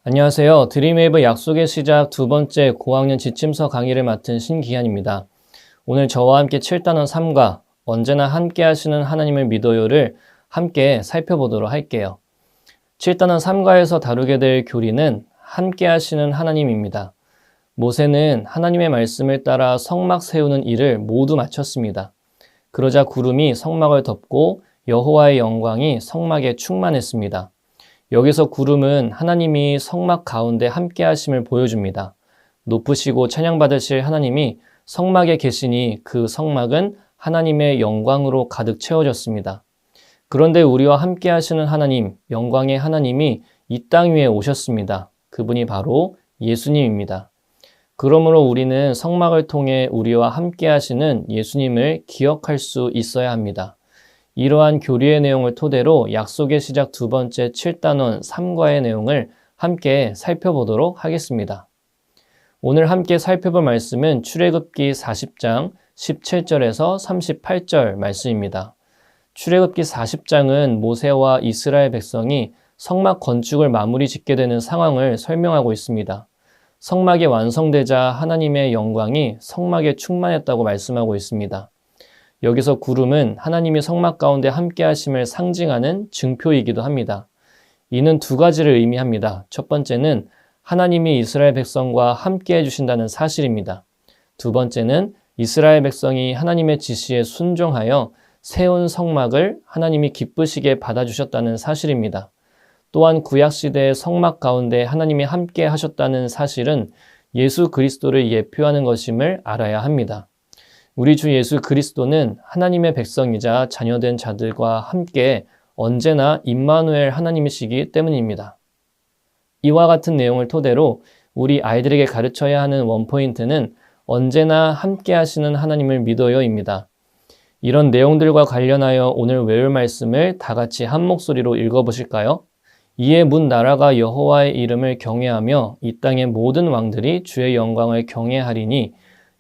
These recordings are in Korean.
안녕하세요. 드림웨이브 약속의 시작 두 번째 고학년 지침서 강의를 맡은 신기한입니다. 오늘 저와 함께 7단원 3과 언제나 함께 하시는 하나님을 믿어요를 함께 살펴보도록 할게요. 7단원 3과에서 다루게 될 교리는 함께 하시는 하나님입니다. 모세는 하나님의 말씀을 따라 성막 세우는 일을 모두 마쳤습니다. 그러자 구름이 성막을 덮고 여호와의 영광이 성막에 충만했습니다. 여기서 구름은 하나님이 성막 가운데 함께 하심을 보여줍니다. 높으시고 찬양받으실 하나님이 성막에 계시니 그 성막은 하나님의 영광으로 가득 채워졌습니다. 그런데 우리와 함께 하시는 하나님, 영광의 하나님이 이 땅 위에 오셨습니다. 그분이 바로 예수님입니다. 그러므로 우리는 성막을 통해 우리와 함께 하시는 예수님을 기억할 수 있어야 합니다. 이러한 교리의 내용을 토대로 약속의 시작 두 번째 7단원 3과의 내용을 함께 살펴보도록 하겠습니다. 오늘 함께 살펴볼 말씀은 출애굽기 40장 17절에서 38절 말씀입니다. 출애굽기 40장은 모세와 이스라엘 백성이 성막 건축을 마무리 짓게 되는 상황을 설명하고 있습니다. 성막이 완성되자 하나님의 영광이 성막에 충만했다고 말씀하고 있습니다. 여기서 구름은 하나님이 성막 가운데 함께 하심을 상징하는 증표이기도 합니다. 이는 두 가지를 의미합니다. 첫 번째는 하나님이 이스라엘 백성과 함께 해주신다는 사실입니다. 두 번째는 이스라엘 백성이 하나님의 지시에 순종하여 세운 성막을 하나님이 기쁘시게 받아주셨다는 사실입니다. 또한 구약시대의 성막 가운데 하나님이 함께 하셨다는 사실은 예수 그리스도를 예표하는 것임을 알아야 합니다. 우리 주 예수 그리스도는 하나님의 백성이자 자녀된 자들과 함께 언제나 임마누엘 하나님이시기 때문입니다. 이와 같은 내용을 토대로 우리 아이들에게 가르쳐야 하는 원포인트는 언제나 함께 하시는 하나님을 믿어요입니다. 이런 내용들과 관련하여 오늘 외울 말씀을 다 같이 한 목소리로 읽어보실까요? 이에 문 나라가 여호와의 이름을 경외하며 이 땅의 모든 왕들이 주의 영광을 경외하리니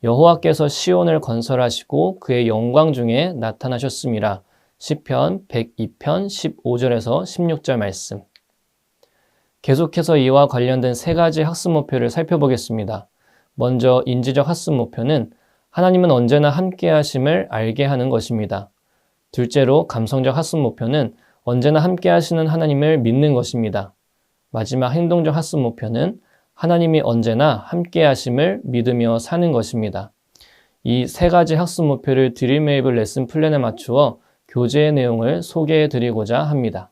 여호와께서 시온을 건설하시고 그의 영광 중에 나타나셨음이라. 시편 102편 15절에서 16절 말씀. 계속해서 이와 관련된 세 가지 학습 목표를 살펴보겠습니다. 먼저 인지적 학습 목표는 하나님은 언제나 함께 하심을 알게 하는 것입니다. 둘째로 감성적 학습 목표는 언제나 함께 하시는 하나님을 믿는 것입니다. 마지막 행동적 학습 목표는 하나님이 언제나 함께 하심을 믿으며 사는 것입니다. 이 세 가지 학습 목표를 드림웨이브 레슨 플랜에 맞추어 교재의 내용을 소개해 드리고자 합니다.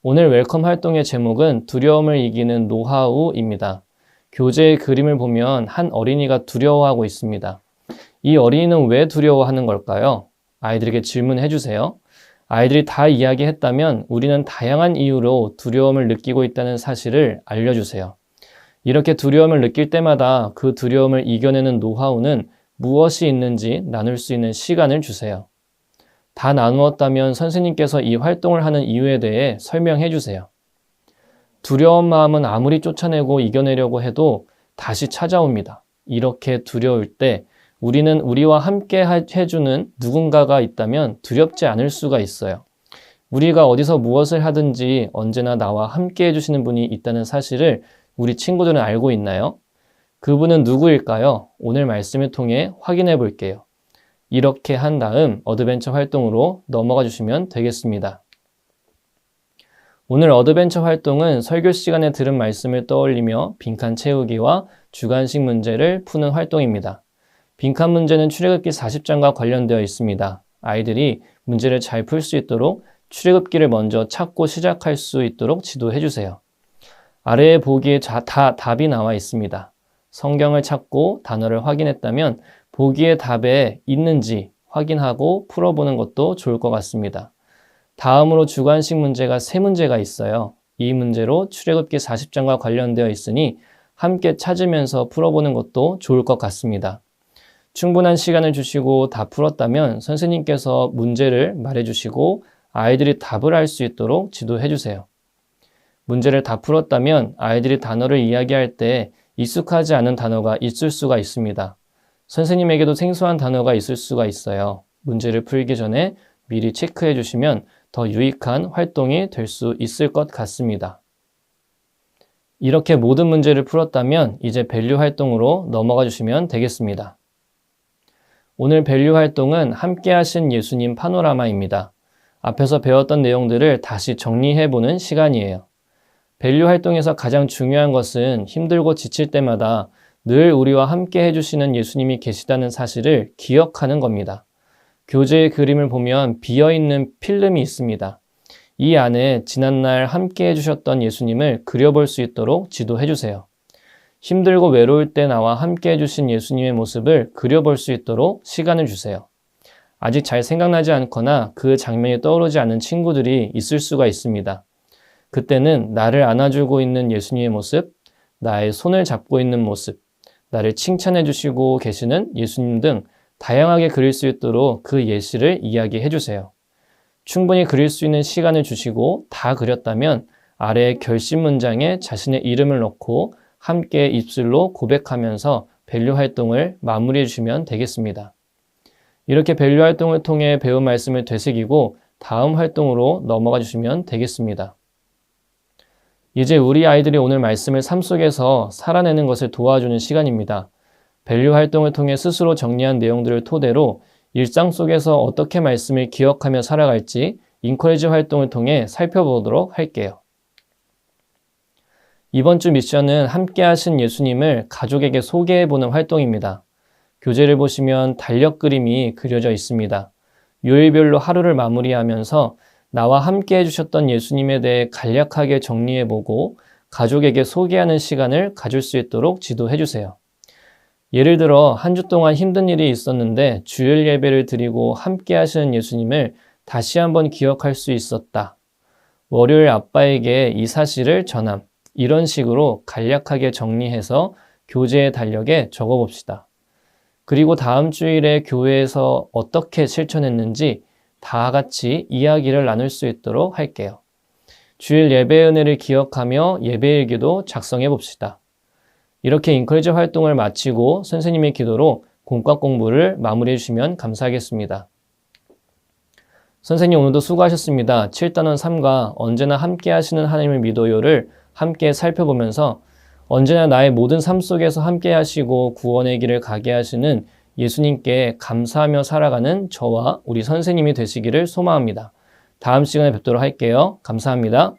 오늘 웰컴 활동의 제목은 두려움을 이기는 노하우입니다. 교재의 그림을 보면 한 어린이가 두려워하고 있습니다. 이 어린이는 왜 두려워하는 걸까요? 아이들에게 질문해 주세요. 아이들이 다 이야기했다면 우리는 다양한 이유로 두려움을 느끼고 있다는 사실을 알려주세요. 이렇게 두려움을 느낄 때마다 그 두려움을 이겨내는 노하우는 무엇이 있는지 나눌 수 있는 시간을 주세요. 다 나누었다면 선생님께서 이 활동을 하는 이유에 대해 설명해 주세요. 두려운 마음은 아무리 쫓아내고 이겨내려고 해도 다시 찾아옵니다. 이렇게 두려울 때 우리는 우리와 함께 해주는 누군가가 있다면 두렵지 않을 수가 있어요. 우리가 어디서 무엇을 하든지 언제나 나와 함께 해주시는 분이 있다는 사실을 우리 친구들은 알고 있나요? 그분은 누구일까요? 오늘 말씀을 통해 확인해 볼게요. 이렇게 한 다음 어드벤처 활동으로 넘어가 주시면 되겠습니다. 오늘 어드벤처 활동은 설교 시간에 들은 말씀을 떠올리며 빈칸 채우기와 주관식 문제를 푸는 활동입니다. 빈칸 문제는 출애굽기 40장과 관련되어 있습니다. 아이들이 문제를 잘 풀 수 있도록 출애굽기를 먼저 찾고 시작할 수 있도록 지도해 주세요. 아래의 보기에 다 답이 나와 있습니다. 성경을 찾고 단어를 확인했다면 보기에 답에 있는지 확인하고 풀어보는 것도 좋을 것 같습니다. 다음으로 주관식 문제가 3문제가 있어요. 이 문제로 출애굽기 40장과 관련되어 있으니 함께 찾으면서 풀어보는 것도 좋을 것 같습니다. 충분한 시간을 주시고 다 풀었다면 선생님께서 문제를 말해주시고 아이들이 답을 할 수 있도록 지도해 주세요. 문제를 다 풀었다면 아이들이 단어를 이야기할 때 익숙하지 않은 단어가 있을 수가 있습니다. 선생님에게도 생소한 단어가 있을 수가 있어요. 문제를 풀기 전에 미리 체크해 주시면 더 유익한 활동이 될 수 있을 것 같습니다. 이렇게 모든 문제를 풀었다면 이제 밸류 활동으로 넘어가 주시면 되겠습니다. 오늘 밸류 활동은 함께 하신 예수님 파노라마입니다. 앞에서 배웠던 내용들을 다시 정리해보는 시간이에요. 밸류 활동에서 가장 중요한 것은 힘들고 지칠 때마다 늘 우리와 함께 해주시는 예수님이 계시다는 사실을 기억하는 겁니다. 교재의 그림을 보면 비어있는 필름이 있습니다. 이 안에 지난날 함께 해주셨던 예수님을 그려볼 수 있도록 지도해주세요. 힘들고 외로울 때 나와 함께 해주신 예수님의 모습을 그려볼 수 있도록 시간을 주세요. 아직 잘 생각나지 않거나 그 장면이 떠오르지 않는 친구들이 있을 수가 있습니다. 그때는 나를 안아주고 있는 예수님의 모습, 나의 손을 잡고 있는 모습, 나를 칭찬해 주시고 계시는 예수님 등 다양하게 그릴 수 있도록 그 예시를 이야기해 주세요. 충분히 그릴 수 있는 시간을 주시고 다 그렸다면 아래의 결심 문장에 자신의 이름을 넣고 함께 입술로 고백하면서 밸류 활동을 마무리해 주시면 되겠습니다. 이렇게 밸류 활동을 통해 배운 말씀을 되새기고 다음 활동으로 넘어가 주시면 되겠습니다. 이제 우리 아이들이 오늘 말씀을 삶 속에서 살아내는 것을 도와주는 시간입니다. 밸류 활동을 통해 스스로 정리한 내용들을 토대로 일상 속에서 어떻게 말씀을 기억하며 살아갈지 인커리지 활동을 통해 살펴보도록 할게요. 이번 주 미션은 함께 하신 예수님을 가족에게 소개해보는 활동입니다. 교재를 보시면 달력 그림이 그려져 있습니다. 요일별로 하루를 마무리하면서 나와 함께 해주셨던 예수님에 대해 간략하게 정리해보고 가족에게 소개하는 시간을 가질 수 있도록 지도해주세요. 예를 들어 한 주 동안 힘든 일이 있었는데 주일 예배를 드리고 함께 하시는 예수님을 다시 한번 기억할 수 있었다. 월요일 아빠에게 이 사실을 전함. 이런 식으로 간략하게 정리해서 교재의 달력에 적어봅시다. 그리고 다음 주일에 교회에서 어떻게 실천했는지 다 같이 이야기를 나눌 수 있도록 할게요. 주일 예배 은혜를 기억하며 예배일기도 작성해 봅시다. 이렇게 인커리지 활동을 마치고 선생님의 기도로 공과 공부를 마무리해 주시면 감사하겠습니다. 선생님 오늘도 수고하셨습니다. 7단원 3과 언제나 함께 하시는 하나님을 믿어요를 함께 살펴보면서 언제나 나의 모든 삶 속에서 함께 하시고 구원의 길을 가게 하시는 예수님께 감사하며 살아가는 저와 우리 선생님이 되시기를 소망합니다. 다음 시간에 뵙도록 할게요. 감사합니다.